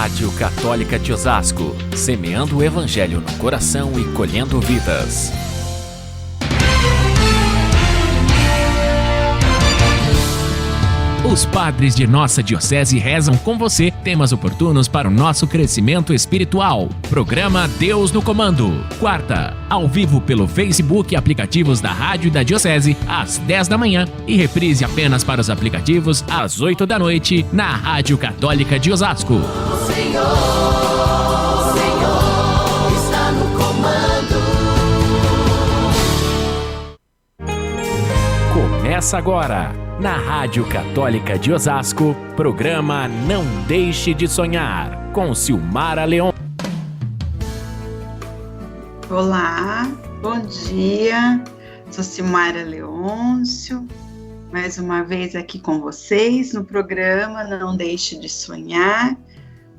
Rádio Católica de Osasco, semeando o Evangelho no coração e colhendo vidas. Os padres de nossa diocese rezam com você temas oportunos para o nosso crescimento espiritual. Programa Deus no Comando. Quarta, ao vivo pelo Facebook e aplicativos da Rádio e da Diocese, às 10 da manhã. E reprise apenas para os aplicativos, às 8 da noite, na Rádio Católica de Osasco. O Senhor está no comando. Começa agora, na Rádio Católica de Osasco, programa Não Deixe de Sonhar, com Silmara Leon. Olá, bom dia, sou Silmara Leôncio, mais uma vez aqui com vocês no programa Não Deixe de Sonhar,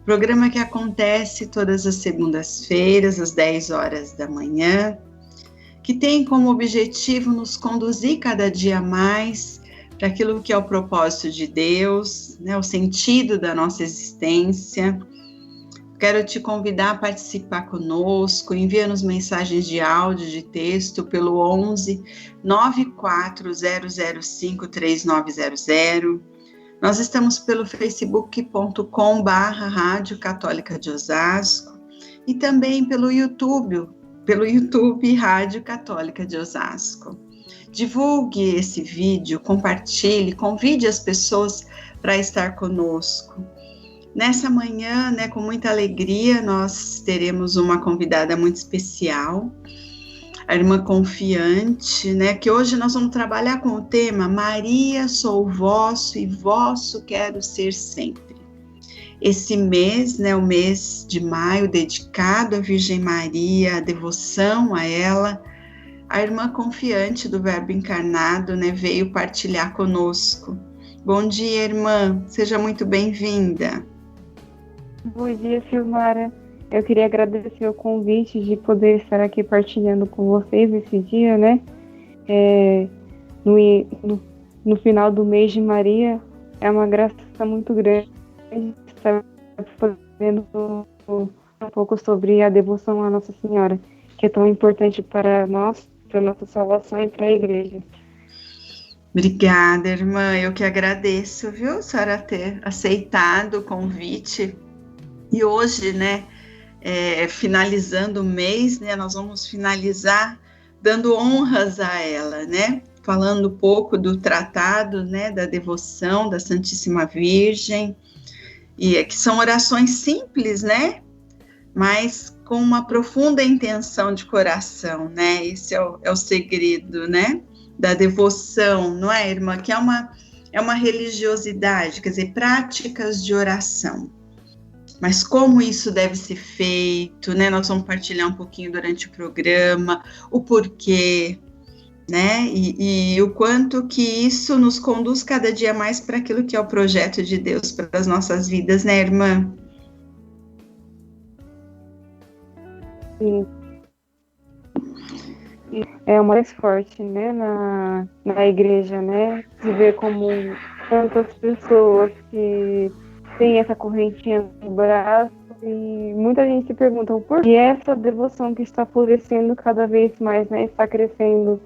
programa que acontece todas as segundas-feiras, às 10 horas da manhã, que tem como objetivo nos conduzir cada dia mais para aquilo que é o propósito de Deus, né, o sentido da nossa existência. Quero te convidar a participar conosco, envia-nos mensagens de áudio, de texto, pelo 11 94005 3900. Nós estamos pelo facebook.com/Rádio Católica de Osasco e também pelo YouTube Rádio Católica de Osasco. Divulgue esse vídeo, compartilhe, convide as pessoas para estar conosco. Nessa manhã, né, com muita alegria, nós teremos uma convidada muito especial, a irmã Confiante, né, que hoje nós vamos trabalhar com o tema Maria, sou vosso e vosso quero ser sempre. Esse mês, né, o mês de maio, dedicado à Virgem Maria, a devoção a ela, a irmã Confiante do Verbo Encarnado, né, veio partilhar conosco. Bom dia, irmã, seja muito bem-vinda. Bom dia, Silmara. Eu queria agradecer o convite de poder estar aqui partilhando com vocês esse dia, né? No final do mês de Maria, é uma graça muito grande estar fazendo um pouco sobre a devoção à Nossa Senhora, que é tão importante para nós, para a nossa salvação e para a Igreja. Obrigada, irmã. Eu que agradeço, viu, a senhora ter aceitado o convite. E hoje, né, finalizando o mês, né, nós vamos finalizar dando honras a ela, né, falando um pouco do tratado, né, da devoção da Santíssima Virgem, e que são orações simples, né, mas com uma profunda intenção de coração, né, esse é o segredo, né, da devoção, não é, irmã? Que é uma religiosidade, quer dizer, práticas de oração. Mas como isso deve ser feito, né? Nós vamos partilhar um pouquinho durante o programa, o porquê, né? E o quanto que isso nos conduz cada dia mais para aquilo que é o projeto de Deus para as nossas vidas, né, irmã? Sim. É o mais forte, né, na igreja, né? Se ver como tantas pessoas que tem essa correntinha no braço e muita gente se pergunta por que essa devoção que está florescendo cada vez mais, né, está crescendo,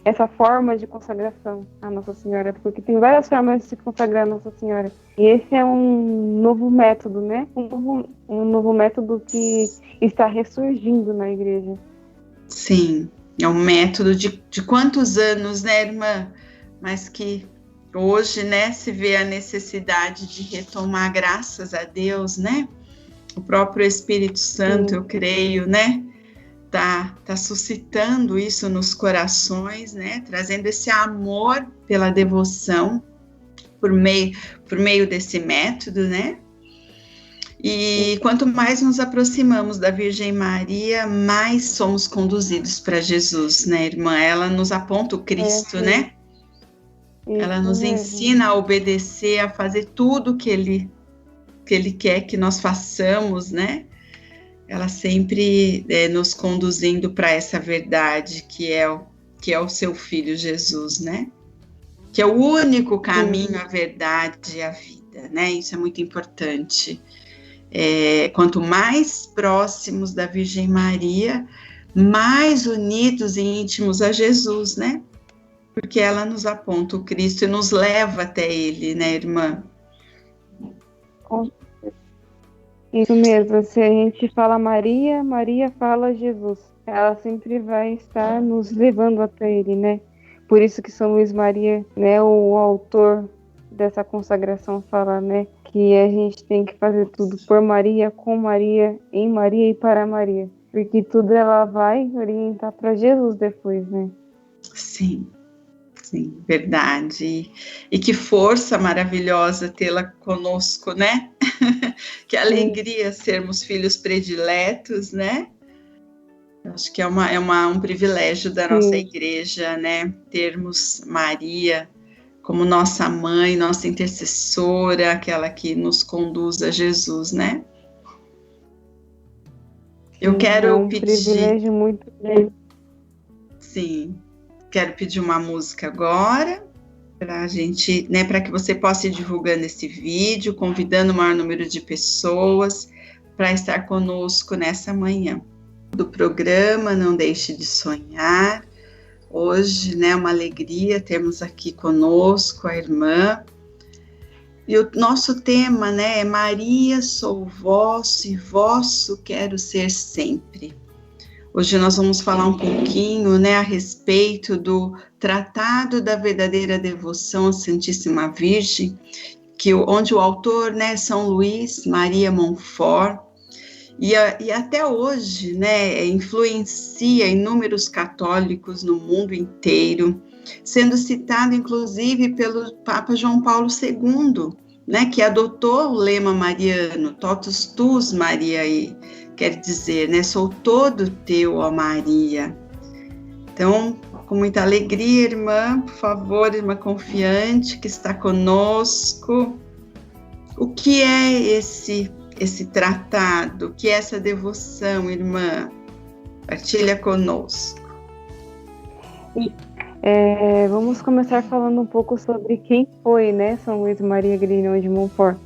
essa forma de consagração à Nossa Senhora, porque tem várias formas de se consagrar a Nossa Senhora, e esse é um novo método, né, um novo método que está ressurgindo na igreja. Sim, é um método de quantos anos, né, irmã, mas que hoje, né, se vê a necessidade de retomar, graças a Deus, né, o próprio Espírito Santo, eu creio, né, tá suscitando isso nos corações, né, trazendo esse amor pela devoção por meio desse método, né, e quanto mais nos aproximamos da Virgem Maria, mais somos conduzidos para Jesus, né, irmã, ela nos aponta o Cristo, né. Ela nos ensina a obedecer, a fazer tudo que Ele quer que nós façamos, né? Ela sempre nos conduzindo para essa verdade que é o seu Filho Jesus, né? Que é o único caminho, a verdade e a vida, né? Isso é muito importante. quanto mais próximos da Virgem Maria, mais unidos e íntimos a Jesus, né? Porque ela nos aponta o Cristo e nos leva até Ele, né, irmã? Isso mesmo, se a gente fala Maria, Maria fala Jesus. Ela sempre vai estar nos levando até Ele, né? Por isso que São Luís Maria, né, o autor dessa consagração, fala, né, que a gente tem que fazer tudo por Maria, com Maria, em Maria e para Maria. Porque tudo ela vai orientar para Jesus depois, né? Sim, sim, verdade. E que força maravilhosa tê-la conosco, né? Que alegria sermos filhos prediletos, né? Acho que é um privilégio da nossa igreja, né? Termos Maria como nossa mãe, nossa intercessora, aquela que nos conduz a Jesus, né? Eu quero pedir... privilégio muito grande. Sim, quero pedir uma música agora, para a gente, né, para que você possa ir divulgando esse vídeo, convidando o maior número de pessoas para estar conosco nessa manhã do programa Não Deixe de Sonhar. Hoje, né, uma alegria termos aqui conosco a irmã. E o nosso tema, né, é Maria, sou vosso e vosso quero ser sempre. Hoje nós vamos falar um pouquinho, né, a respeito do Tratado da Verdadeira Devoção à Santíssima Virgem, onde o autor, né, São Luís Maria Montfort, e até hoje, né, influencia inúmeros católicos no mundo inteiro, sendo citado inclusive pelo Papa João Paulo II, né, que adotou o lema mariano, totus tuus Mariae, quer dizer, né, sou todo teu, ó Maria. Então, com muita alegria, irmã, por favor, irmã confiante que está conosco, o que é esse tratado, o que é essa devoção, irmã? Partilha conosco. Vamos começar falando um pouco sobre quem foi, né, São Luís Maria Grignon de Montfort.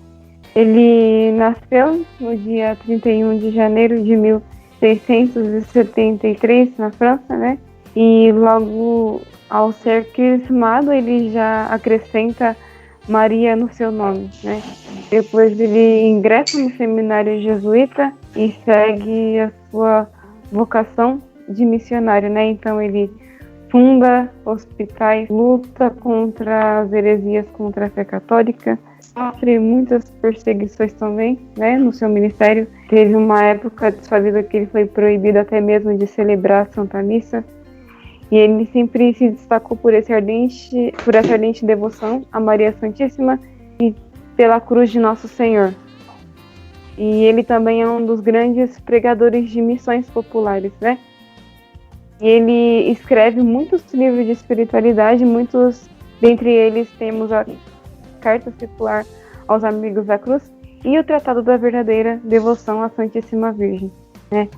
Ele nasceu no dia 31 de janeiro de 1673 na França, né? E logo ao ser crismado, ele já acrescenta Maria no seu nome, né? Depois ele ingressa no seminário jesuíta e segue a sua vocação de missionário, né? Então ele funda hospitais, luta contra as heresias contra a fé católica, sofre muitas perseguições também, né, no seu ministério. Teve uma época de sua vida que ele foi proibido até mesmo de celebrar a Santa Missa, e ele sempre se destacou por essa ardente devoção a Maria Santíssima e pela cruz de Nosso Senhor. E ele também é um dos grandes pregadores de missões populares, né? E ele escreve muitos livros de espiritualidade, dentre eles temos a Carta Circular aos Amigos da Cruz e o Tratado da Verdadeira Devoção à Santíssima Virgem, né?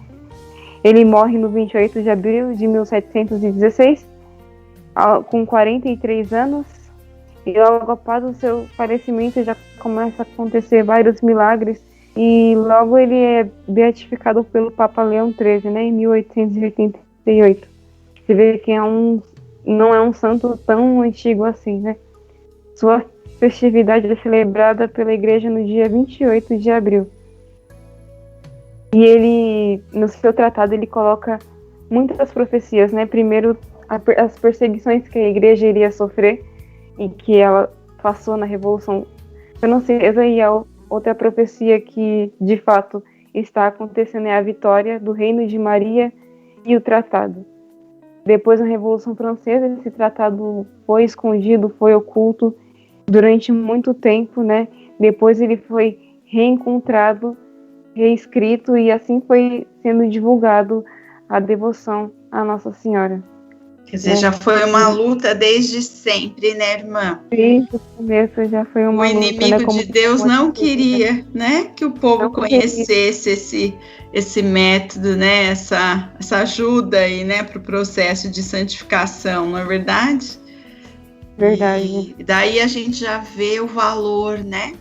Ele morre no 28 de abril de 1716, com 43 anos, e logo após o seu falecimento já começa a acontecer vários milagres, e logo ele é beatificado pelo Papa Leão XIII, né, em 1888. Você vê que não é um santo tão antigo assim, né? Sua festividade é celebrada pela igreja no dia 28 de abril. E ele, no seu tratado, ele coloca muitas profecias, né? Primeiro, as perseguições que a igreja iria sofrer e que ela passou na Revolução Francesa, e a outra profecia que, de fato, está acontecendo é a vitória do Reino de Maria e o tratado. Depois da Revolução Francesa, esse tratado foi escondido, foi oculto durante muito tempo, né? Depois ele foi reencontrado, reescrito, e assim foi sendo divulgado a devoção à Nossa Senhora. Quer dizer, já foi uma luta desde sempre, né, irmã? Desde o começo já foi uma luta. O inimigo de Deus não queria, né, que o povo conhecesse esse método, né, essa ajuda aí, né, para o processo de santificação, não é verdade? Verdade. E daí a gente já vê o valor, né,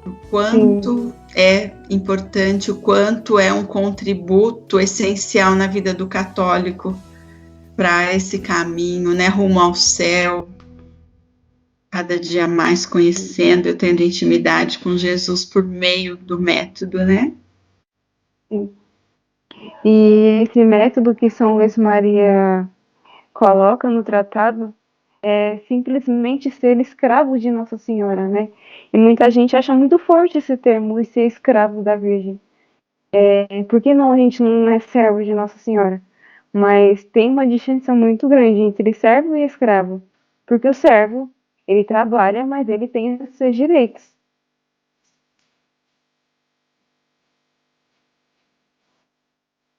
o quanto é importante, o quanto é um contributo essencial na vida do católico para esse caminho, né, rumo ao céu, cada dia mais conhecendo, eu tendo intimidade com Jesus por meio do método, né? E esse método que São Luís Maria coloca no tratado é simplesmente ser escravo de Nossa Senhora, né? E muita gente acha muito forte esse termo, de ser escravo da Virgem. Por que não a gente não é servo de Nossa Senhora? Mas tem uma distinção muito grande entre servo e escravo. Porque o servo, ele trabalha, mas ele tem os seus direitos.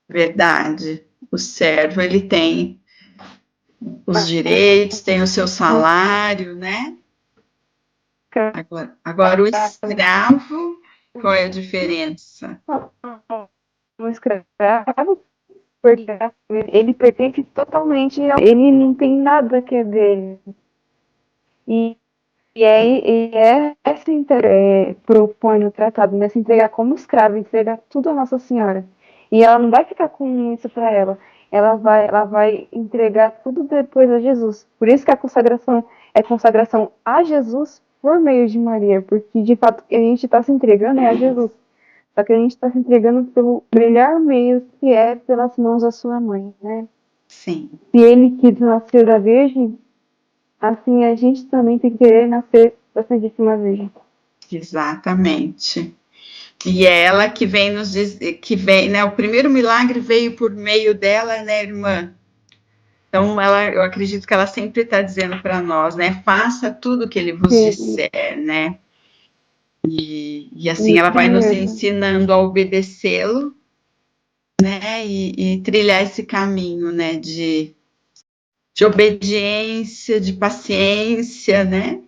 Verdade. O servo, ele tem os direitos, tem o seu salário, né? Agora o escravo, qual é a diferença? O escravo, porque ele pertence totalmente ele não tem nada que é dele. E, e essa propõe no tratado, né, se entregar como escravo, entregar tudo a Nossa Senhora. E ela não vai ficar com isso para ela. Ela vai entregar tudo depois a Jesus. Por isso que a consagração é consagração a Jesus por meio de Maria, porque de fato a gente está se entregando a Jesus. Só que a gente está se entregando pelo melhor meio que é pelas mãos da sua mãe, né? Sim. Se ele quis nascer da Virgem, assim a gente também tem que querer nascer da Santíssima Virgem. Exatamente. E é ela que vem nos dizer, que vem, né? O primeiro milagre veio por meio dela, né, irmã? Então, eu acredito que ela sempre está dizendo para nós, né? Faça tudo o que ele vos disser, né? E assim ela vai nos ensinando a obedecê-lo, né? E trilhar esse caminho, né? De obediência, de paciência, né?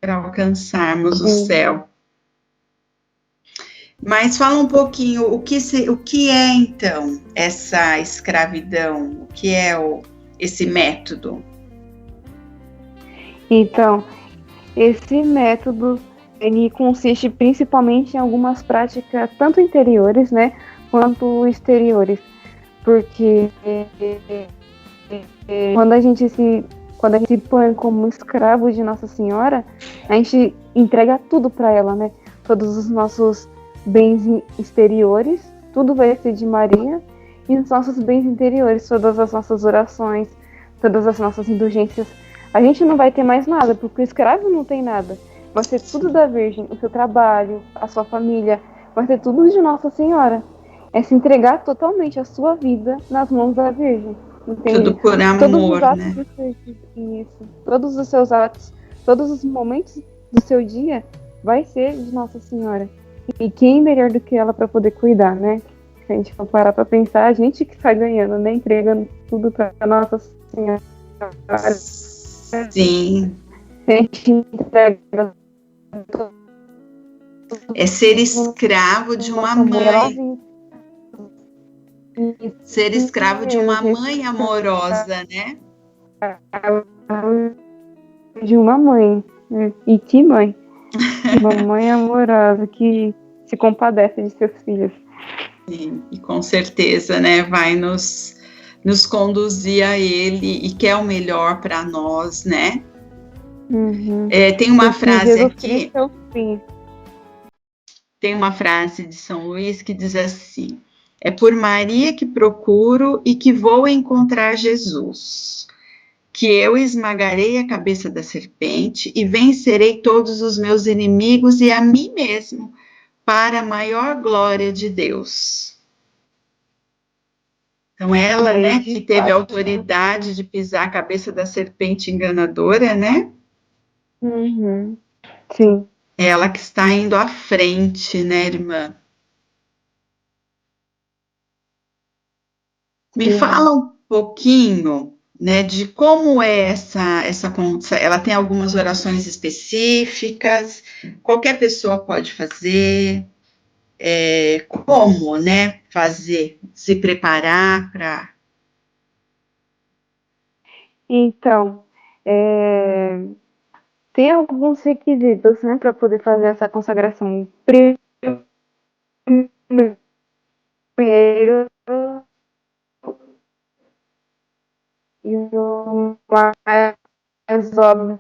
Para alcançarmos o céu. Mas fala um pouquinho, o que é então essa escravidão? O que é esse método? Então, esse método, ele consiste principalmente em algumas práticas, tanto interiores, né, quanto exteriores. Porque quando a gente se põe como escravo de Nossa Senhora, a gente entrega tudo para ela, né? Todos os nossos bens exteriores, tudo vai ser de Maria, e os nossos bens interiores, todas as nossas orações, todas as nossas indulgências. A gente não vai ter mais nada, porque o escravo não tem nada. Vai ser tudo da Virgem, o seu trabalho, a sua família, vai ser tudo de Nossa Senhora. É se entregar totalmente a sua vida nas mãos da Virgem. Entende? Tudo por amor, todos os atos né? Todos os seus atos, todos os momentos do seu dia vai ser de Nossa Senhora. E quem melhor do que ela para poder cuidar, né? Se a gente for parar para pensar, a gente que está ganhando, né? Entregando tudo para Nossa Senhora. Sim. A gente entrega. É ser escravo de uma mãe. Ser escravo de uma mãe amorosa, né? De uma mãe. E que mãe? Uma mãe amorosa que se compadece de seus filhos. Sim, e com certeza, né, vai nos conduzir a ele e quer o melhor para nós, né? Uhum. Tem uma frase aqui. É tem uma frase de São Luís que diz assim: é por Maria que procuro e que vou encontrar Jesus, que eu esmagarei a cabeça da serpente e vencerei todos os meus inimigos e a mim mesmo, para a maior glória de Deus. Então ela, né, que teve a autoridade de pisar a cabeça da serpente enganadora, né? Uhum. Sim. Ela que está indo à frente, né, irmã? Me fala um pouquinho, né, de como é essa ela tem algumas orações específicas, qualquer pessoa pode fazer, como, né, fazer, se preparar para... Então, tem alguns requisitos, né, para poder fazer essa consagração. Primeiro, e o mais óbvio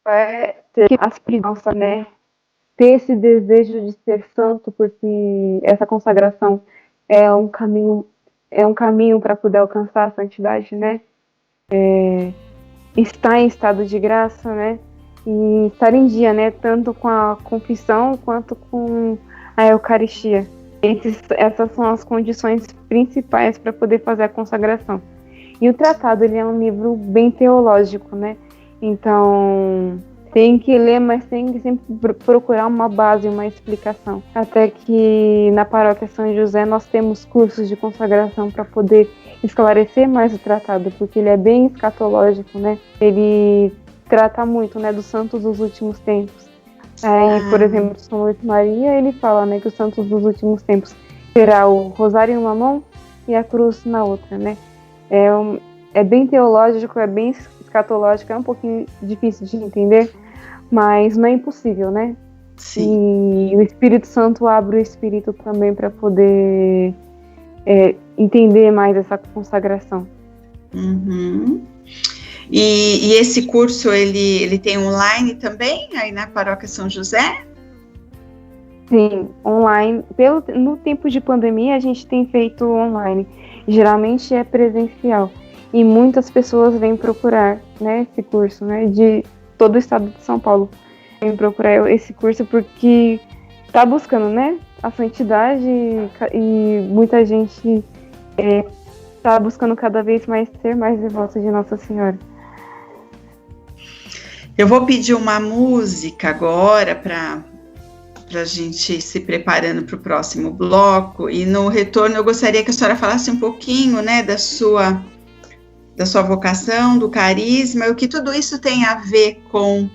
é ter aspiração, né? Ter esse desejo de ser santo, porque essa consagração é um caminho para poder alcançar a santidade, né? Estar em estado de graça, né? E estar em dia, né? Tanto com a confissão quanto com a Eucaristia. Essas são as condições principais para poder fazer a consagração. E o tratado, ele é um livro bem teológico, né? Então, tem que ler, mas tem que sempre procurar uma base, uma explicação. Até que na Paróquia São José nós temos cursos de consagração para poder esclarecer mais o tratado, porque ele é bem escatológico, né? Ele trata muito, né, dos santos dos últimos tempos. Aí, por exemplo, São Luís Maria, ele fala, né, que os santos dos últimos tempos terá o rosário em uma mão e a cruz na outra, né? É bem teológico, é bem escatológico, é um pouquinho difícil de entender, mas não é impossível, né? Sim. E o Espírito Santo abre o espírito também para poder entender mais essa consagração. Uhum. E esse curso, ele tem online também, aí na Paróquia São José? Sim, online. No tempo de pandemia, a gente tem feito online. Geralmente é presencial. E muitas pessoas vêm procurar, né, esse curso, né, de todo o estado de São Paulo. Vêm procurar esse curso porque está buscando, né, a santidade e muita gente está buscando cada vez mais ser mais devota de Nossa Senhora. Eu vou pedir uma música agora para a gente se preparando para o próximo bloco, e no retorno eu gostaria que a senhora falasse um pouquinho, né, da sua vocação, do carisma, e o que tudo isso tem a ver com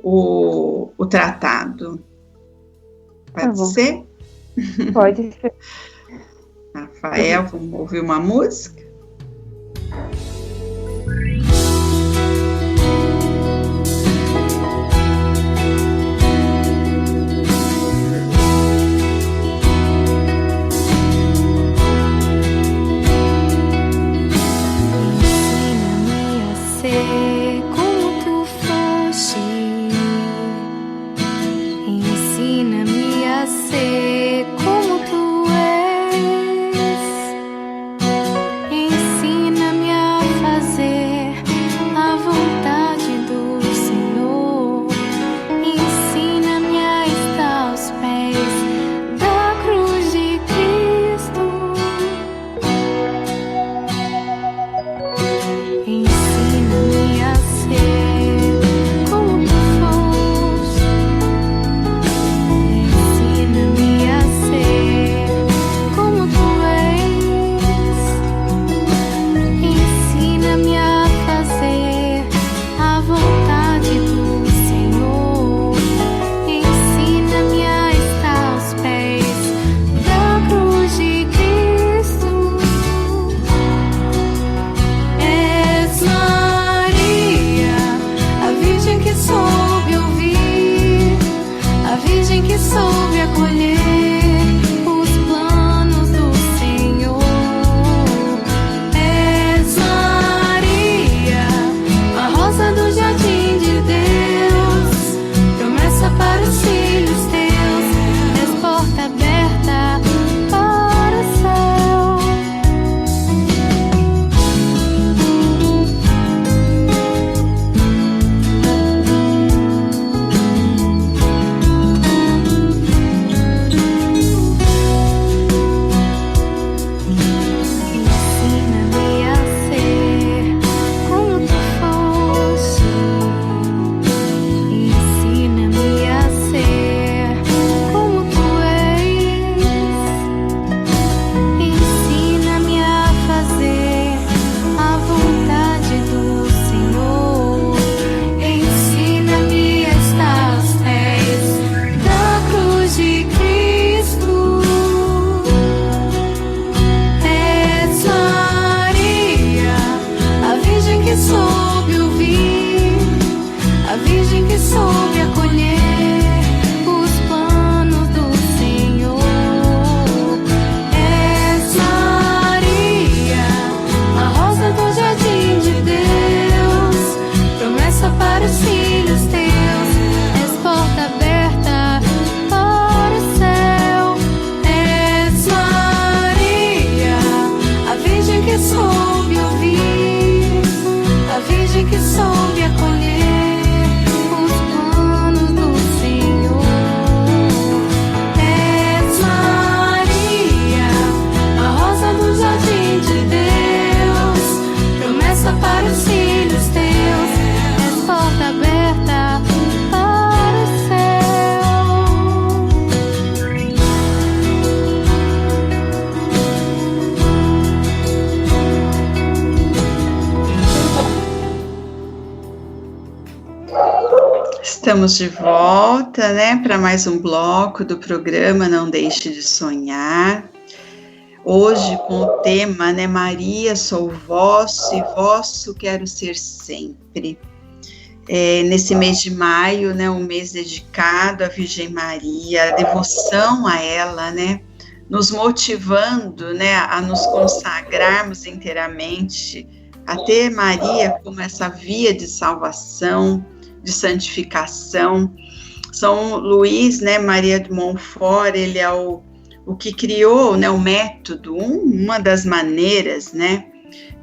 o tratado. Pode ser? Pode ser. Rafael, vamos ouvir uma música? Ensina-me a ser como tu és. Ensina-me a fazer a vontade do Senhor. Ensina-me a estar aos pés da cruz de Cristo. Ensina-me a ser como tu foste. Ensina-me estamos de volta, né, para mais um bloco do programa Não Deixe de Sonhar. Hoje com o tema, né, Maria, sou vosso e vosso quero ser sempre. Nesse mês de maio, né, um mês dedicado à Virgem Maria, a devoção a ela, né, nos motivando, né, a nos consagrarmos inteiramente, a ter Maria como essa via de salvação, de santificação. São Luís, né, Maria de Montfort, ele é o que criou, né, o método, uma das maneiras, né,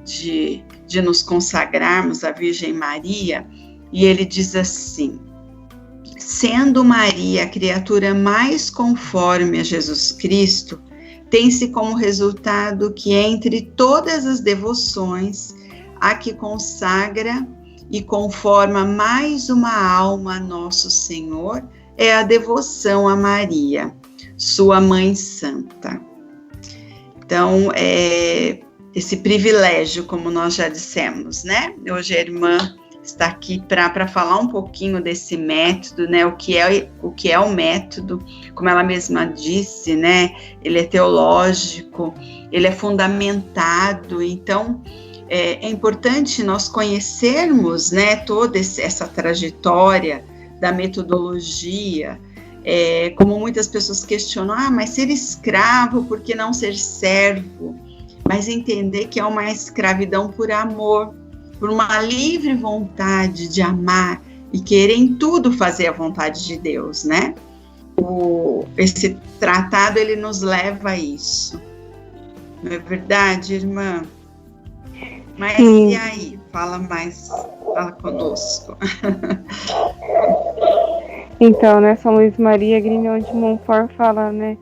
de nos consagrarmos à Virgem Maria, e ele diz assim: sendo Maria a criatura mais conforme a Jesus Cristo, tem-se como resultado que entre todas as devoções, a que consagra e conforma mais uma alma a Nosso Senhor é a devoção a Maria, sua Mãe Santa. Então, esse privilégio, como nós já dissemos, né? Hoje a irmã está aqui para falar um pouquinho desse método, né? O que é o método, como ela mesma disse, né? Ele é teológico, ele é fundamentado. Então, é importante nós conhecermos, né, toda essa trajetória da metodologia. Como muitas pessoas questionam, mas ser escravo, por que não ser servo? Mas entender que é uma escravidão por amor, por uma livre vontade de amar e querer em tudo fazer a vontade de Deus, né? Esse tratado, ele nos leva a isso. Não é verdade, irmã? Mas e aí? Fala conosco. Então, né, São Luís Maria Grignion de Montfort fala, né,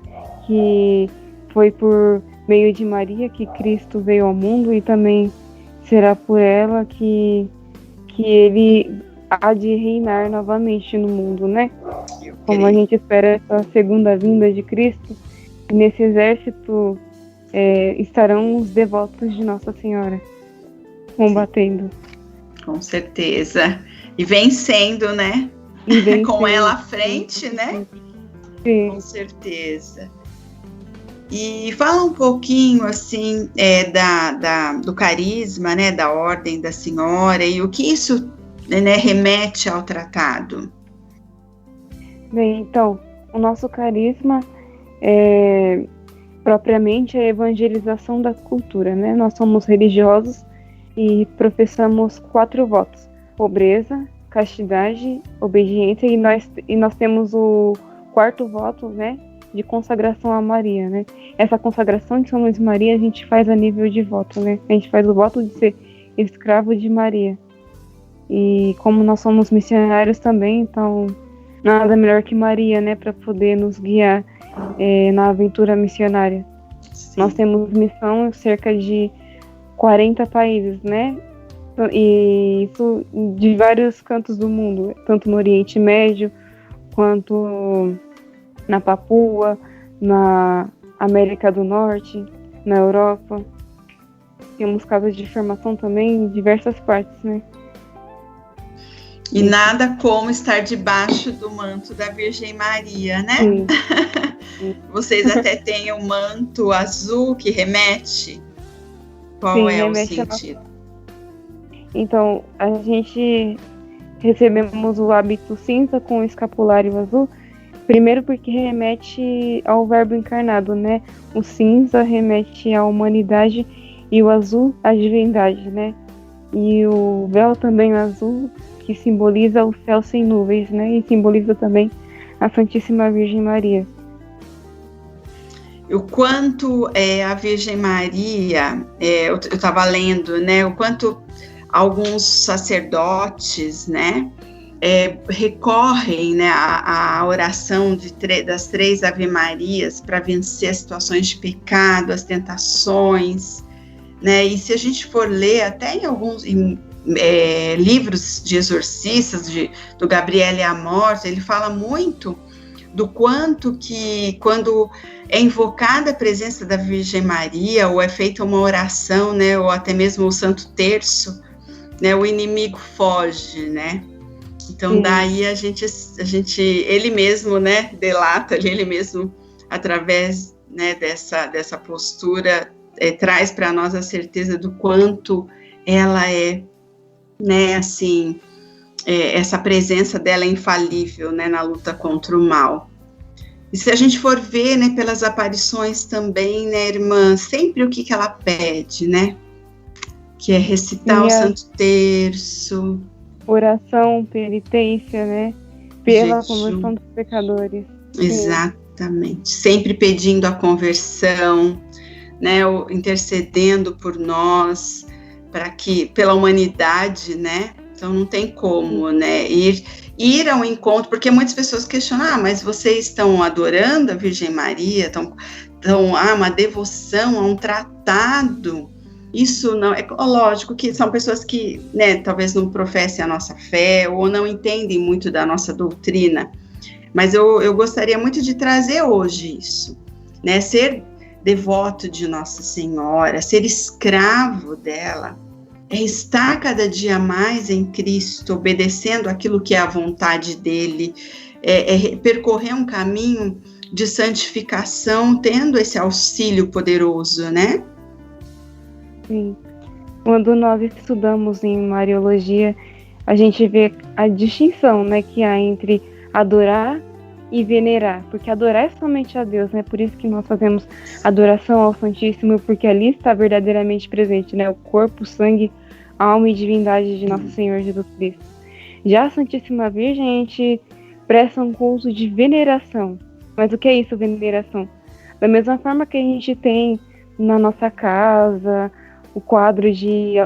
que foi por meio de Maria que Cristo veio ao mundo e também será por ela que ele há de reinar novamente no mundo, né? Como a gente espera essa segunda vinda de Cristo, nesse exército estarão os devotos de Nossa Senhora combatendo. Com certeza. E vencendo, né? Com ela à frente, né? Sim. Com certeza. E fala um pouquinho, assim, do carisma, né, da Ordem da Senhora, e o que isso, né, remete ao tratado. Bem, então, o nosso carisma propriamente a evangelização da cultura, né? Nós somos religiosos e professamos 4 votos: pobreza, castidade, obediência, e nós temos o 4º voto, né, de consagração a Maria, né? Essa consagração de São Luís Maria a gente faz a nível de voto, né? A gente faz o voto de ser escravo de Maria. E como nós somos missionários também, então nada melhor que Maria, né, para poder nos guiar na aventura missionária. Sim. Nós temos missão em cerca de 40 países, né? E isso de vários cantos do mundo, tanto no Oriente Médio, quanto na Papua, na América do Norte, na Europa. Temos casas de formação também em diversas partes, né? E nada como estar debaixo do manto da Virgem Maria, né? Sim. Vocês até têm o manto azul que remete? Qual Sim, é o remete sentido? Então, a gente recebemos o hábito cinza com o escapulário azul, primeiro porque remete ao Verbo encarnado, né? O cinza remete à humanidade e o azul à divindade, né? E o véu também azul, que simboliza o céu sem nuvens, né? E simboliza também a Santíssima Virgem Maria. O quanto a Virgem Maria, eu estava lendo, né? O quanto alguns sacerdotes, né, recorrem, né, à oração das 3 Ave Marias para vencer as situações de pecado, as tentações, né? E se a gente for ler até em alguns livros de exorcistas, do Gabriele Amor, ele fala muito do quanto que, quando é invocada a presença da Virgem Maria, ou é feita uma oração, né, ou até mesmo o Santo Terço, né, o inimigo foge, né? Então, daí a gente, ele mesmo, né, delata ali, ele mesmo, através, né, dessa postura, traz para nós a certeza do quanto ela é, né, assim, essa presença dela é infalível, né, na luta contra o mal. E se a gente for ver, né, pelas aparições também, né, irmã, sempre o que ela pede, né, que é recitar o Santo Terço, oração, penitência, né, pela conversão dos pecadores. Exatamente, sempre pedindo a conversão, né, intercedendo por nós, para que, pela humanidade, né, então não tem como, né, ir ao encontro, porque muitas pessoas questionam, mas vocês estão adorando a Virgem Maria, estão uma devoção, a um tratado. Isso não é lógico que são pessoas que, né, talvez não professem a nossa fé ou não entendem muito da nossa doutrina, mas eu gostaria muito de trazer hoje isso, né, ser devoto de Nossa Senhora, ser escravo dela, estar cada dia mais em Cristo, obedecendo aquilo que é a vontade dele, percorrer um caminho de santificação, tendo esse auxílio poderoso, né? Sim. Quando nós estudamos em Mariologia, a gente vê a distinção, né, que há entre adorar e venerar, porque adorar é somente a Deus, né? Por isso que nós fazemos adoração ao Santíssimo, porque ali está verdadeiramente presente, né, o corpo, o sangue, a alma e divindade de Nosso Senhor Jesus Cristo. Já a Santíssima Virgem, a gente presta um culto de veneração. Mas o que é isso, veneração? Da mesma forma que a gente tem na nossa casa o quadro de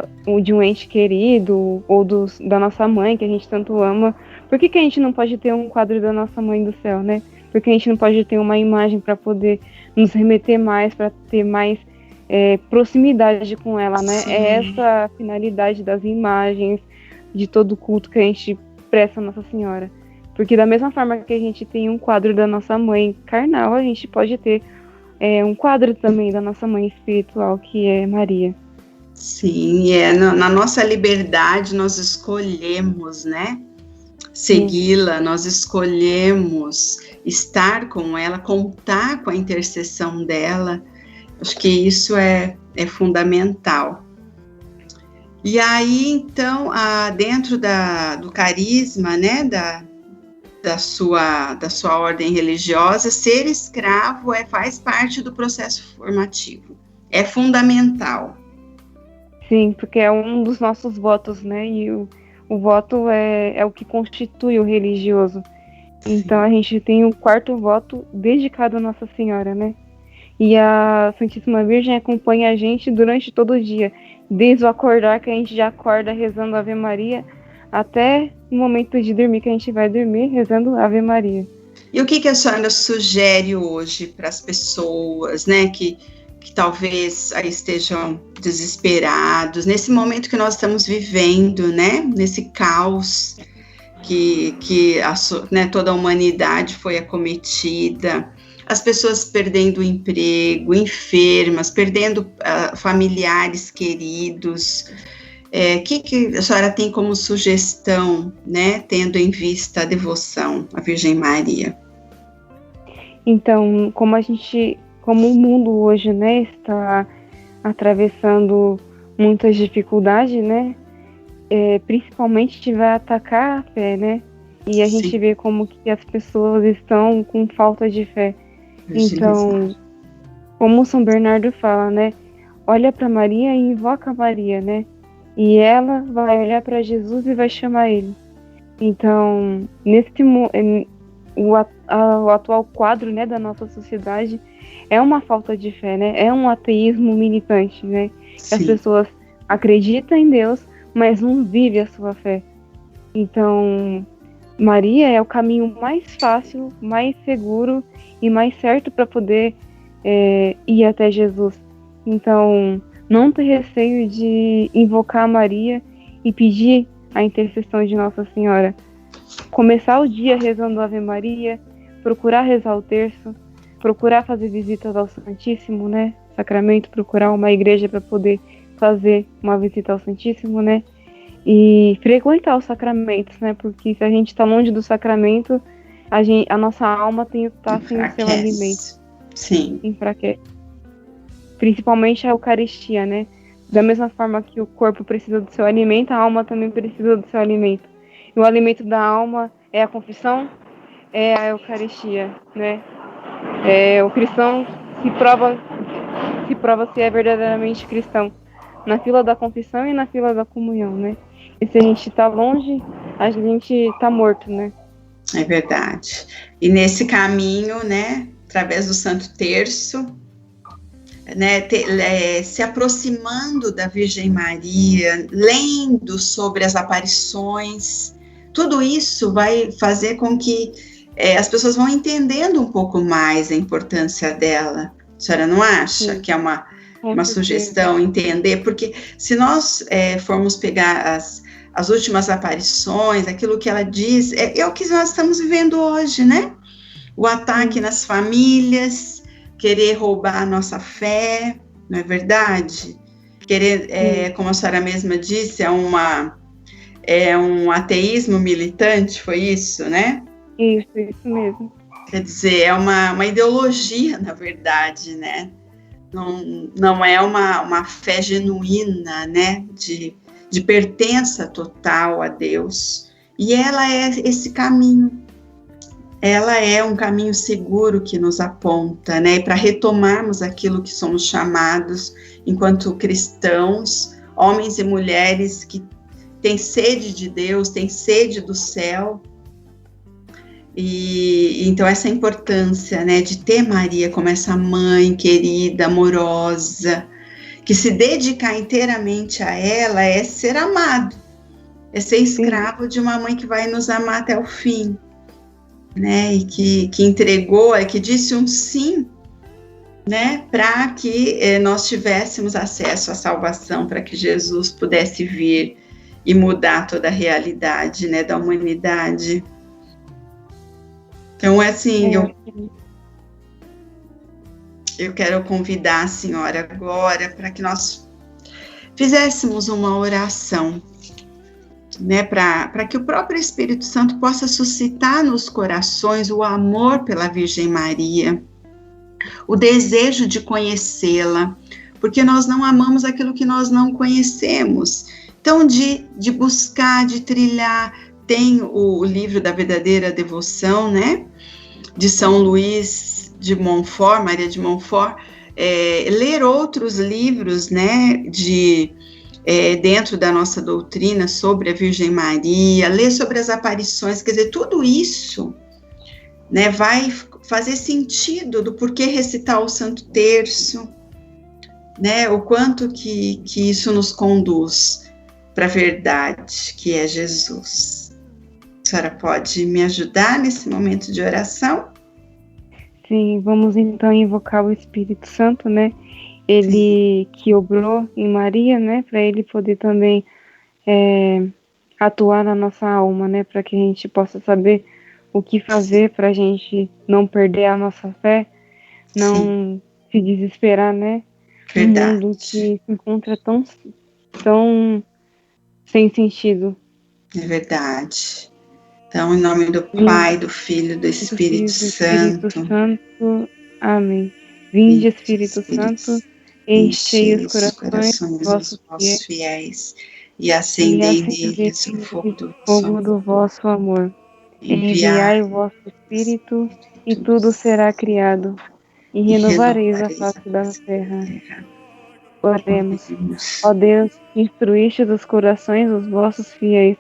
um ente querido ou da nossa mãe, que a gente tanto ama. Por que a gente não pode ter um quadro da nossa mãe do céu, né? Por que a gente não pode ter uma imagem para poder nos remeter mais, para ter mais proximidade com ela, né? Sim. É essa a finalidade das imagens, de todo o culto que a gente presta a Nossa Senhora. Porque da mesma forma que a gente tem um quadro da nossa mãe carnal, a gente pode ter um quadro também da nossa mãe espiritual, que é Maria. Sim, na nossa liberdade nós escolhemos, né, segui-la, nós escolhemos estar com ela, contar com a intercessão dela. Acho que isso é fundamental. E aí, então, dentro do carisma, né, da sua ordem religiosa, ser escravo faz parte do processo formativo, é fundamental. Sim, porque é um dos nossos votos, né? E o voto é o que constitui o religioso. Sim. Então a gente tem o 4º voto dedicado a Nossa Senhora, né? E a Santíssima Virgem acompanha a gente durante todo o dia, desde o acordar, que a gente já acorda rezando Ave Maria, até o momento de dormir, que a gente vai dormir rezando Ave Maria. E o que a senhora sugere hoje para as pessoas, né, que talvez aí estejam desesperados, nesse momento que nós estamos vivendo, né, nesse caos que né, toda a humanidade foi acometida, as pessoas perdendo o emprego, enfermas, perdendo familiares queridos. Que a senhora tem como sugestão, né, tendo em vista a devoção à Virgem Maria? Então, como o mundo hoje, né, está atravessando muitas dificuldades, né, principalmente vai atacar a fé, né, e a Sim. gente vê como que as pessoas estão com falta de fé. Então, como São Bernardo fala, né, olha para Maria e invoca Maria, né, e ela vai olhar para Jesus e vai chamar ele. Então, o atual quadro, né, da nossa sociedade é uma falta de fé, né? É um ateísmo militante, né? Sim. As pessoas acreditam em Deus, mas não vivem a sua fé. Então, Maria é o caminho mais fácil, mais seguro e mais certo para poder ir até Jesus. Então, não ter receio de invocar Maria e pedir a intercessão de Nossa Senhora. Começar o dia rezando Ave Maria, procurar rezar o terço, procurar fazer visitas ao Santíssimo, né, sacramento, procurar uma igreja para poder fazer uma visita ao Santíssimo, né, e frequentar os sacramentos, né? Porque se a gente está longe do sacramento, a nossa alma tem que estar sem o seu alimento. Sim. Enfraquece. Principalmente a Eucaristia, né? Da mesma forma que o corpo precisa do seu alimento, a alma também precisa do seu alimento. E o alimento da alma é a confissão, é a Eucaristia, né? O cristão se prova se é verdadeiramente cristão na fila da confissão e na fila da comunhão, né? E se a gente está longe, a gente está morto, né? É verdade. E nesse caminho, né, através do Santo Terço, né, se aproximando da Virgem Maria, lendo sobre as aparições, tudo isso vai fazer com que as pessoas vão entendendo um pouco mais a importância dela. A senhora não acha que é uma sugestão entender? Porque se nós formos pegar as últimas aparições, aquilo que ela diz, é o que nós estamos vivendo hoje, né? O ataque nas famílias, querer roubar a nossa fé, não é verdade? Querer, como a senhora mesma disse, é um ateísmo militante, foi isso, né? Isso mesmo. Quer dizer, é uma ideologia, na verdade, né? Não é uma fé genuína, né? De pertença total a Deus. E ela é esse caminho. Ela é um caminho seguro que nos aponta, né? Para retomarmos aquilo que somos chamados enquanto cristãos, homens e mulheres que têm sede de Deus, têm sede do céu. E então essa importância, né, de ter Maria como essa mãe querida, amorosa, que se dedicar inteiramente a ela é ser amado, é ser escravo de uma mãe que vai nos amar até o fim, né, e que entregou, que disse um sim, né, para que nós tivéssemos acesso à salvação, para que Jesus pudesse vir e mudar toda a realidade, né, da humanidade. Então, assim, eu quero convidar a senhora agora para que nós fizéssemos uma oração, né, para que o próprio Espírito Santo possa suscitar nos corações o amor pela Virgem Maria, o desejo de conhecê-la, porque nós não amamos aquilo que nós não conhecemos. Então, de buscar, de trilhar, tem o livro da verdadeira devoção, né, de São Luís de Montfort, Maria de Montfort, ler outros livros, né, dentro da nossa doutrina sobre a Virgem Maria, ler sobre as aparições, quer dizer, tudo isso, né, vai fazer sentido do porquê recitar o Santo Terço, né, o quanto que isso nos conduz para a verdade, que é Jesus. A senhora pode me ajudar nesse momento de oração? Sim, vamos então invocar o Espírito Santo, né? Ele que obrou em Maria, né? Para ele poder também atuar na nossa alma, né? Para que a gente possa saber o que fazer para a gente não perder a nossa fé, não se desesperar, né? Verdade. Um mundo que se encontra tão sem sentido. É verdade. Então, em nome do Pai, do Filho, do Espírito Santo. Amém. Vinde, Espírito Santo, enchei os corações dos vossos fiéis e acendei neles o fogo do vosso amor. Enviai o vosso Espírito e tudo será criado, e renovareis a face da terra. Oremos. Ó Deus, instruíste os corações dos vossos fiéis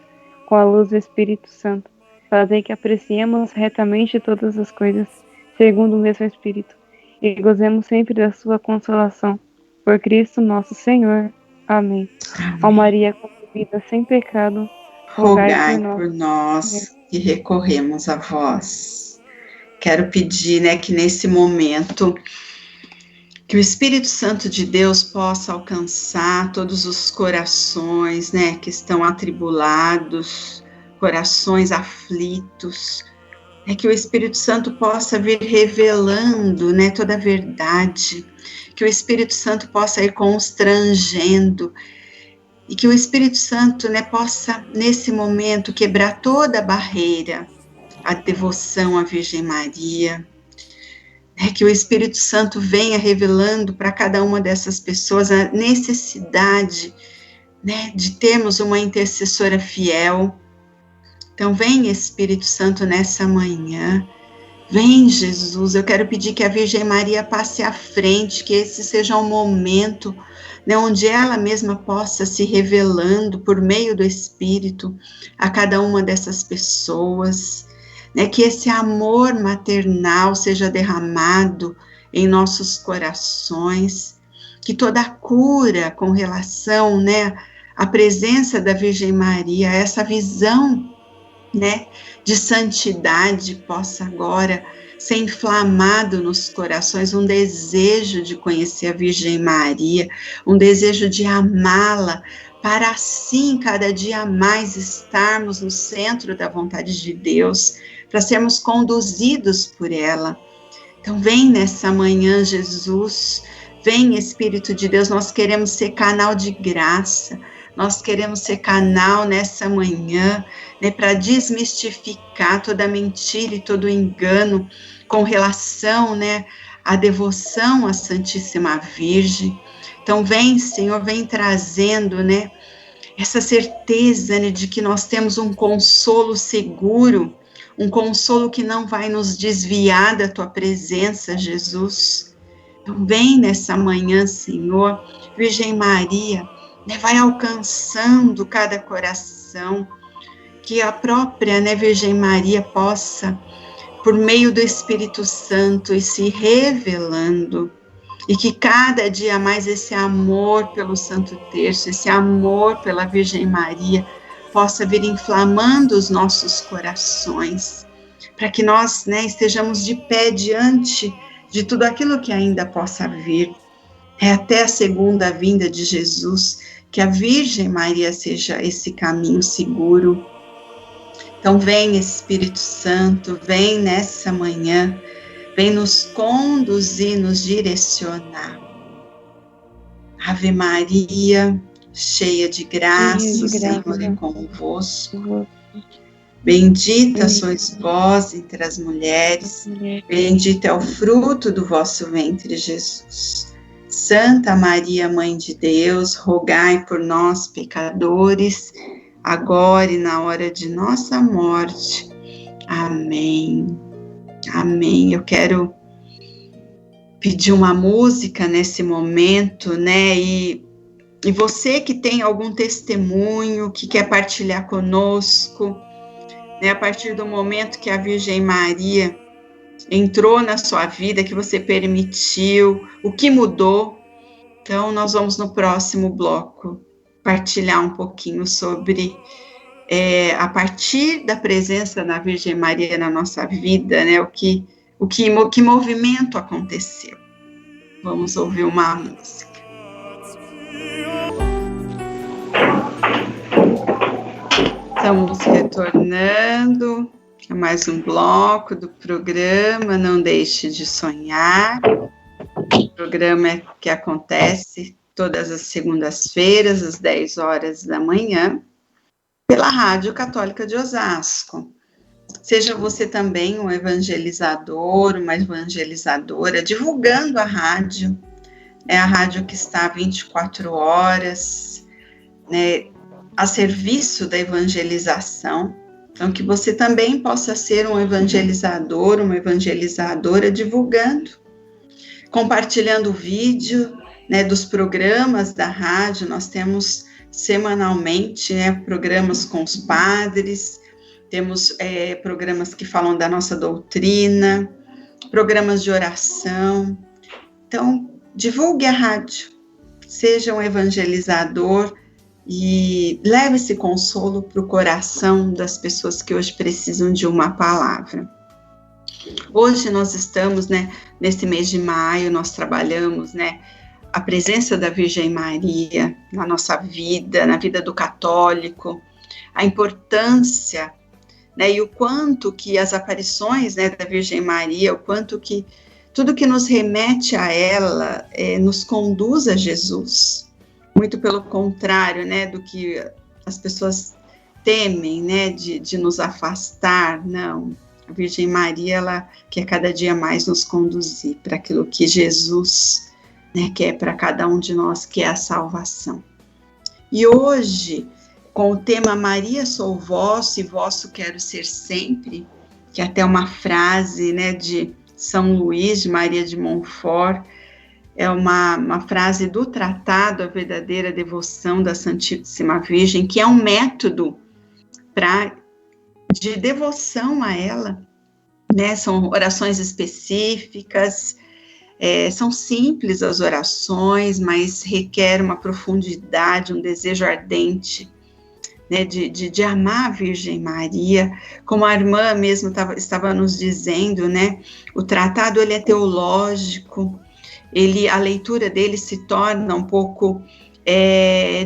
com a luz do Espírito Santo. Fazei que apreciemos retamente todas as coisas, segundo o mesmo Espírito, e gozemos sempre da sua consolação. Por Cristo nosso Senhor. Amém. Ó Maria concebida sem pecado, rogai por nós que recorremos a vós. Quero pedir, né, que nesse momento, que o Espírito Santo de Deus possa alcançar todos os corações, né, que estão atribulados, corações aflitos, que o Espírito Santo possa vir revelando, né, toda a verdade, que o Espírito Santo possa ir constrangendo e que o Espírito Santo, né, possa, nesse momento, quebrar toda a barreira, a devoção à Virgem Maria, que o Espírito Santo venha revelando para cada uma dessas pessoas a necessidade, né, de termos uma intercessora fiel. Então, vem Espírito Santo nessa manhã, vem Jesus, eu quero pedir que a Virgem Maria passe à frente, que esse seja um momento, né, onde ela mesma possa se revelando por meio do Espírito a cada uma dessas pessoas, né, que esse amor maternal seja derramado em nossos corações, que toda a cura com relação, né, à presença da Virgem Maria, essa visão, né, de santidade possa agora ser inflamado nos corações, um desejo de conhecer a Virgem Maria, um desejo de amá-la, para assim cada dia mais estarmos no centro da vontade de Deus, para sermos conduzidos por ela. Então vem nessa manhã, Jesus, vem Espírito de Deus, nós queremos ser canal de graça, nós queremos ser canal nessa manhã, né, para desmistificar toda mentira e todo engano com relação, né, à devoção à Santíssima Virgem. Então vem, Senhor, vem trazendo, né, essa certeza, né, de que nós temos um consolo seguro, um consolo que não vai nos desviar da Tua presença, Jesus. Então vem nessa manhã, Senhor, Virgem Maria, né, vai alcançando cada coração, que a própria, né, Virgem Maria possa, por meio do Espírito Santo, ir se revelando, e que cada dia mais esse amor pelo Santo Terço, esse amor pela Virgem Maria, possa vir inflamando os nossos corações, para que nós, né, estejamos de pé diante de tudo aquilo que ainda possa vir, até a segunda vinda de Jesus, que a Virgem Maria seja esse caminho seguro. Então vem Espírito Santo, vem nessa manhã, vem nos conduzir, nos direcionar. Ave Maria, cheia de graça, o Senhor é convosco. Bendita sois vós entre as mulheres, bendito é o fruto do vosso ventre, Jesus. Santa Maria, Mãe de Deus, rogai por nós, pecadores, agora e na hora de nossa morte. Amém. Amém. Eu quero pedir uma música nesse momento, né? E você que tem algum testemunho, que quer partilhar conosco, né? A partir do momento que a Virgem Maria entrou na sua vida, que você permitiu, o que mudou. Então, nós vamos no próximo bloco partilhar um pouquinho sobre, a partir da presença da Virgem Maria na nossa vida, né, que movimento aconteceu. Vamos ouvir uma música. Estamos retornando a mais um bloco do programa Não Deixe de Sonhar. O programa que acontece todas as segundas-feiras, às 10 horas da manhã, pela Rádio Católica de Osasco. Seja você também um evangelizador, uma evangelizadora, divulgando a rádio. É a rádio que está 24 horas, né, a serviço da evangelização. Então, que você também possa ser um evangelizador, uma evangelizadora, divulgando, compartilhando o vídeo, né, dos programas da rádio. Nós temos semanalmente, né, programas com os padres, temos programas que falam da nossa doutrina, programas de oração. Então, divulgue a rádio, seja um evangelizador e leve esse consolo para o coração das pessoas que hoje precisam de uma palavra. Hoje nós estamos, né, nesse mês de maio, nós trabalhamos, né, a presença da Virgem Maria na nossa vida, na vida do católico, a importância, né, e o quanto que as aparições, né, da Virgem Maria, o quanto que tudo que nos remete a ela nos conduz a Jesus. muito pelo contrário, né, do que as pessoas temem, né, de nos afastar. Não, a Virgem Maria, ela quer cada dia mais nos conduzir para aquilo que Jesus, né, quer para cada um de nós, que é a salvação. E hoje, com o tema Maria sou vosso e vosso quero ser sempre, que é até uma frase, né, de São Luís, de Maria de Montfort, é uma frase do Tratado A Verdadeira Devoção da Santíssima Virgem, que é um método de devoção a ela, né? São orações específicas, são simples as orações, mas requer uma profundidade, um desejo ardente, né, de amar a Virgem Maria, como a irmã mesmo estava nos dizendo, né? O tratado, ele é teológico, a leitura dele se torna um pouco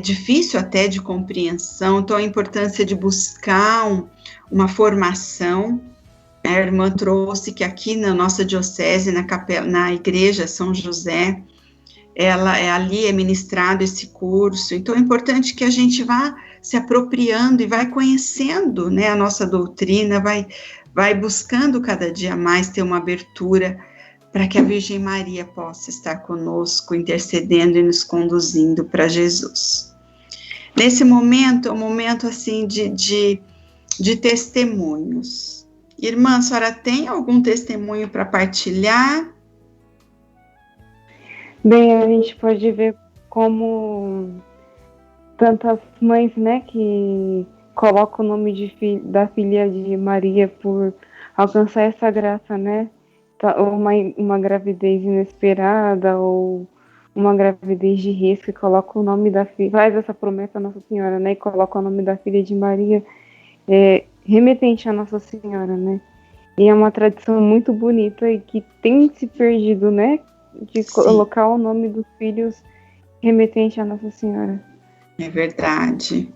difícil até de compreensão, então a importância de buscar uma formação. A irmã trouxe que aqui na nossa diocese, na igreja São José, ali é ministrado esse curso, então é importante que a gente vá se apropriando e vai conhecendo, né, a nossa doutrina, vai buscando cada dia mais ter uma abertura para que a Virgem Maria possa estar conosco, intercedendo e nos conduzindo para Jesus. Nesse momento, é um momento assim de testemunhos. Irmã, a senhora tem algum testemunho para partilhar? Bem, a gente pode ver como tantas mães, né, que colocam o nome da filha de Maria por alcançar essa graça, né? Ou uma gravidez inesperada, ou uma gravidez de risco, e coloca o nome da filha, faz essa promessa a Nossa Senhora, né, e coloca o nome da filha de Maria, remetente a Nossa Senhora, né, e é uma tradição muito bonita e que tem se perdido, né, de colocar o nome dos filhos remetente a Nossa Senhora. É verdade.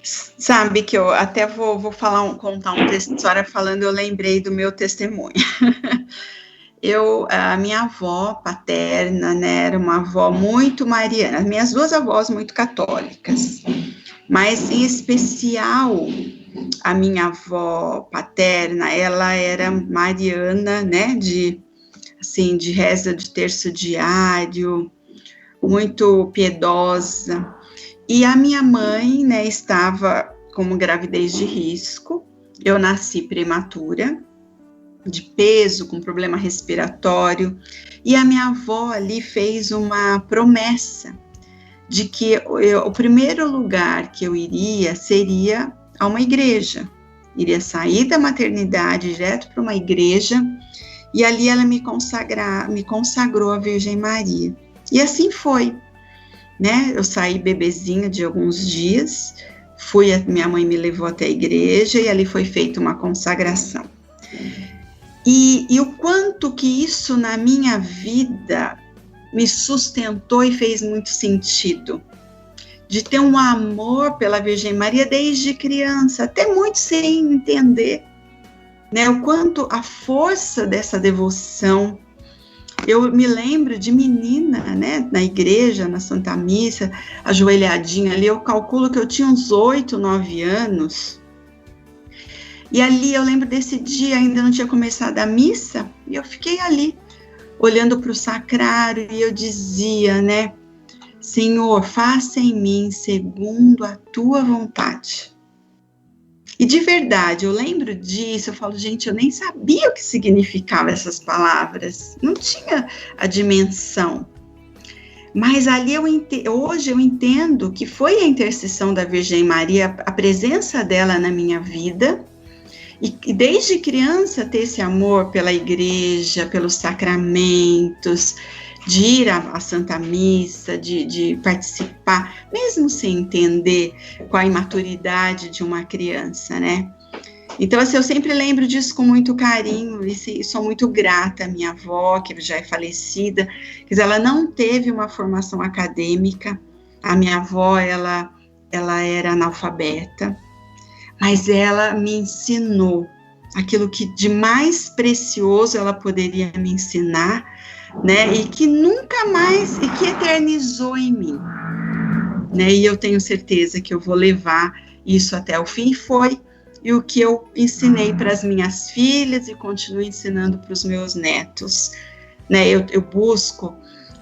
Sabe que eu até vou contar um texto, a senhora falando, eu lembrei do meu testemunho. A minha avó paterna, né, era uma avó muito mariana, as minhas duas avós muito católicas, mas em especial a minha avó paterna, ela era mariana, né, de reza de terço diário, muito piedosa. E a minha mãe, né, estava com gravidez de risco. Eu nasci prematura, de peso, com problema respiratório. E a minha avó ali fez uma promessa de que o primeiro lugar que eu iria seria a uma igreja. Iria sair da maternidade direto para uma igreja. E ali ela me consagrou a Virgem Maria. E assim foi. Né? Eu saí bebezinha de alguns dias, minha mãe me levou até a igreja e ali foi feita uma consagração. E o quanto que isso na minha vida me sustentou e fez muito sentido, de ter um amor pela Virgem Maria desde criança, até muito sem entender, né? O quanto a força dessa devoção. Eu me lembro de menina, né, na igreja, na Santa Missa, ajoelhadinha ali, eu calculo que eu tinha uns 8, 9 anos, e ali eu lembro desse dia, ainda não tinha começado a missa, e eu fiquei ali, olhando para o sacrário, e eu dizia, né, Senhor, faça em mim segundo a tua vontade. E de verdade, eu lembro disso, eu falo, gente, eu nem sabia o que significavam essas palavras, não tinha a dimensão. Mas ali hoje eu entendo que foi a intercessão da Virgem Maria, a presença dela na minha vida, e desde criança ter esse amor pela igreja, pelos sacramentos, de ir à Santa Missa, de participar, mesmo sem entender com a imaturidade de uma criança, né? Então, assim, eu sempre lembro disso com muito carinho e sou muito grata à minha avó, que já é falecida. Quer dizer, ela não teve uma formação acadêmica. A minha avó, ela era analfabeta, mas ela me ensinou aquilo que de mais precioso ela poderia me ensinar, né, e que nunca mais, e que eternizou em mim, né? E eu tenho certeza que eu vou levar isso até o fim. Foi e o que eu ensinei para as minhas filhas e continuo ensinando para os meus netos, né? Eu busco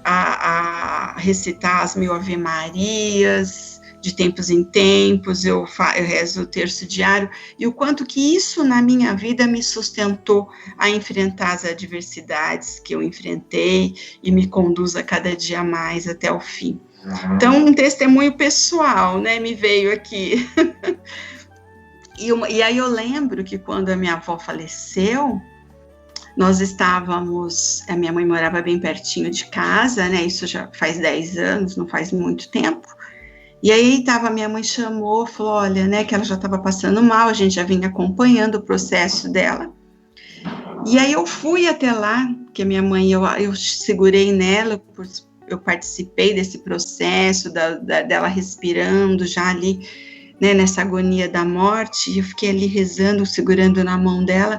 a recitar as 1000 Ave Marias de tempos em tempos, eu rezo o terço diário, e o quanto que isso na minha vida me sustentou a enfrentar as adversidades que eu enfrentei e me conduz a cada dia mais até o fim. Então, um testemunho pessoal, né, me veio aqui. E aí eu lembro que quando a minha avó faleceu, nós estávamos, a minha mãe morava bem pertinho de casa, né, isso já faz 10 anos, não faz muito tempo, e aí minha mãe chamou, falou, olha, né, que ela já estava passando mal, a gente já vinha acompanhando o processo dela, e aí eu fui até lá, que a minha mãe, eu segurei nela, eu participei desse processo, dela respirando já ali, né, nessa agonia da morte, e eu fiquei ali rezando, segurando na mão dela,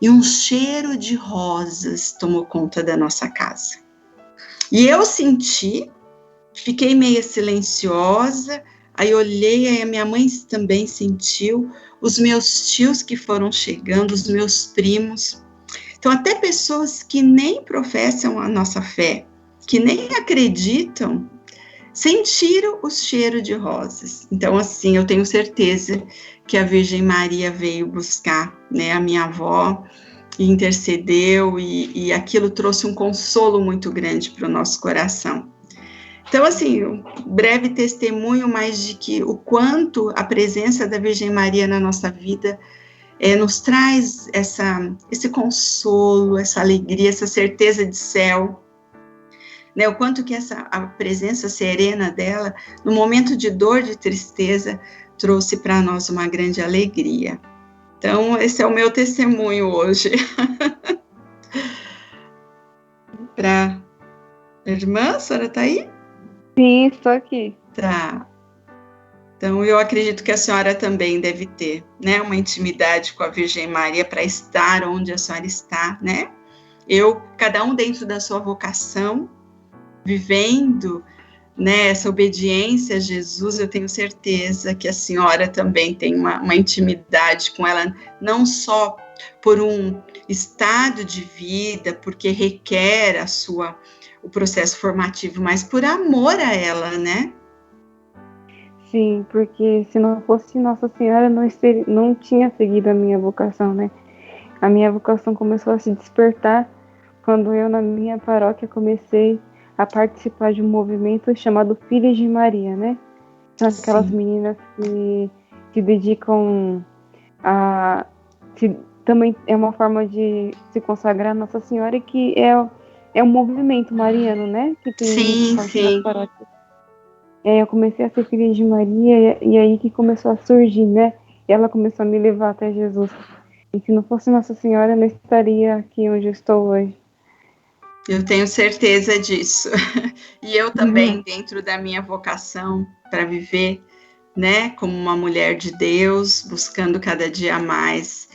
e um cheiro de rosas tomou conta da nossa casa. E eu senti, fiquei meio silenciosa, aí olhei, aí a minha mãe também sentiu, os meus tios que foram chegando, os meus primos. Então, até pessoas que nem professam a nossa fé, que nem acreditam, sentiram o cheiro de rosas. Então, assim, eu tenho certeza que a Virgem Maria veio buscar, né, a minha avó, e intercedeu, e aquilo trouxe um consolo muito grande para o nosso coração. Então, assim, um breve testemunho, mas de que o quanto a presença da Virgem Maria na nossa vida nos traz esse consolo, essa alegria, essa certeza de céu, né, o quanto que a presença serena dela, no momento de dor, de tristeza, trouxe para nós uma grande alegria. Então, esse é o meu testemunho hoje. Para a irmã, a senhora está aí? Sim, estou aqui. Tá. Então, eu acredito que a senhora também deve ter, né, uma intimidade com a Virgem Maria para estar onde a senhora está, né? Cada um dentro da sua vocação, vivendo, né, essa obediência a Jesus, eu tenho certeza que a senhora também tem uma intimidade com ela, não só por um estado de vida, porque requer o processo formativo, mas por amor a ela, né? Sim, porque se não fosse Nossa Senhora, não tinha seguido a minha vocação, né? A minha vocação começou a se despertar quando eu, na minha paróquia, comecei a participar de um movimento chamado Filhas de Maria, né? São aquelas meninas que se dedicam também é uma forma de se consagrar a Nossa Senhora, e que é um movimento mariano, né? Que tem sim. E aí eu comecei a ser Filha de Maria, e aí que começou a surgir, né? E ela começou a me levar até Jesus. E se não fosse Nossa Senhora, eu não estaria aqui onde eu estou hoje. Eu tenho certeza disso. E eu também, dentro da minha vocação para viver, né, como uma mulher de Deus, buscando cada dia mais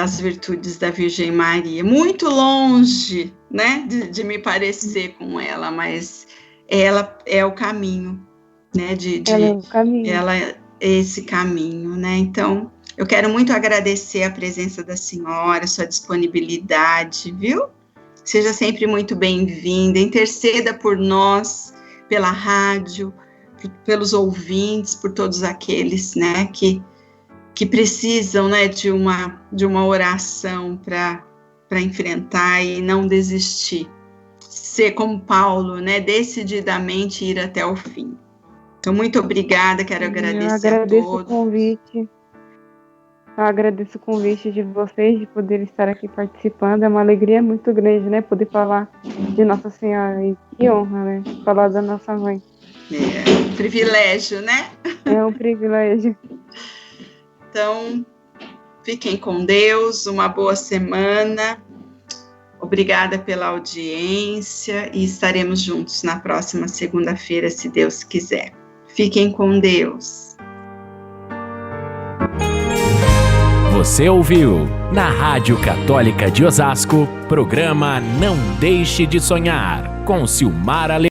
as virtudes da Virgem Maria. Muito longe, né, de me parecer com ela, mas ela é o caminho, né, ela é o caminho. Ela é esse caminho, né? Então, eu quero muito agradecer a presença da senhora, sua disponibilidade, viu? Seja sempre muito bem-vinda, interceda por nós, pela rádio, pelos ouvintes, por todos aqueles, né, que precisam, né, de uma oração para enfrentar e não desistir. Ser como Paulo, né, decididamente ir até o fim. Então, muito obrigada, quero agradecer a todos. Eu agradeço o convite de vocês, de poder estar aqui participando. É uma alegria muito grande, né? Poder falar de Nossa Senhora. E que honra, né? Falar da nossa mãe. É um privilégio, né? É um privilégio. Então, fiquem com Deus, uma boa semana. Obrigada pela audiência e estaremos juntos na próxima segunda-feira, se Deus quiser. Fiquem com Deus. Você ouviu, na Rádio Católica de Osasco, programa Não Deixe de Sonhar, com Silmara Leão.